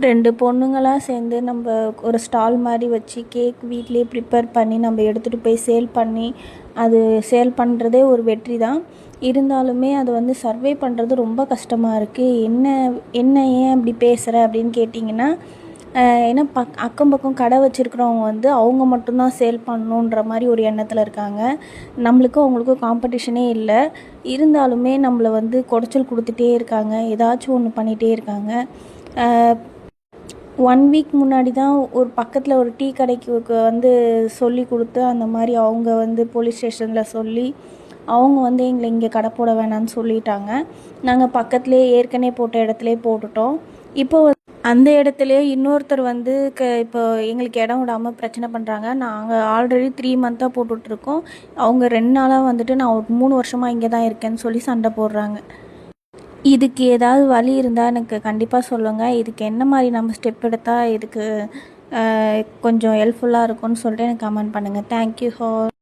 2 பொண்ணுங்களா சேர்ந்து நம்ம ஒரு ஸ்டால் மாதிரி வச்சு கேக் வீட்டிலேயே ப்ரிப்பேர் பண்ணி நம்ம எடுத்துகிட்டு போய் சேல் பண்ணி அது சேல் பண்ணுறதே ஒரு வெற்றி தான். இருந்தாலுமே அது வந்து சர்வே பண்ணுறது ரொம்ப கஷ்டமாக இருக்குது. என்ன ஏன் அப்படி பேசுகிற அப்படின்னு கேட்டிங்கன்னா, ஏன்னா அக்கம் பக்கம் கடை வச்சுருக்கிறவங்க வந்து அவங்க மட்டும்தான் சேல் பண்ணணுன்ற மாதிரி ஒரு எண்ணத்தில் இருக்காங்க. நம்மளுக்கும் அவங்களுக்கும் காம்படிஷனே இல்லை. இருந்தாலுமே நம்மளை வந்து குடைச்சல் கொடுத்துட்டே இருக்காங்க. ஏதாச்சும் ஒன்று பண்ணிகிட்டே இருக்காங்க. 1 வீக் முன்னாடி தான் ஒரு பக்கத்தில் ஒரு டீ கடைக்கு வந்து சொல்லி கொடுத்து அந்த மாதிரி அவங்க வந்து போலீஸ் ஸ்டேஷனில் சொல்லி அவங்க வந்து எங்களை இங்கே கடை போட வேணான்னு சொல்லிட்டாங்க. நாங்கள் பக்கத்துலேயே ஏற்கனவே போட்ட இடத்துலையே போட்டுட்டோம். இப்போ அந்த இடத்துலையே இன்னொருத்தர் வந்து இப்போ எங்களுக்கு இடம் விடாமல் பிரச்சனை பண்ணுறாங்க. நாங்கள் ஆல்ரெடி 3 மந்த்தாக போட்டுட்ருக்கோம். அவங்க 2 நாளாக வந்துட்டு நான் ஒரு 3 வருஷமாக இங்கே தான் இருக்கேன்னு சொல்லி சண்டை போடுறாங்க. இதுக்கு ஏதாவது வழி இருந்தால் எனக்கு கண்டிப்பாக சொல்லுங்கள். இதுக்கு என்ன மாதிரி நம்ம ஸ்டெப் எடுத்தால் இதுக்கு கொஞ்சம் ஹெல்ப்ஃபுல்லாக இருக்கும்னு சொல்லிட்டு எனக்கு கமெண்ட் பண்ணுங்கள். Thank you for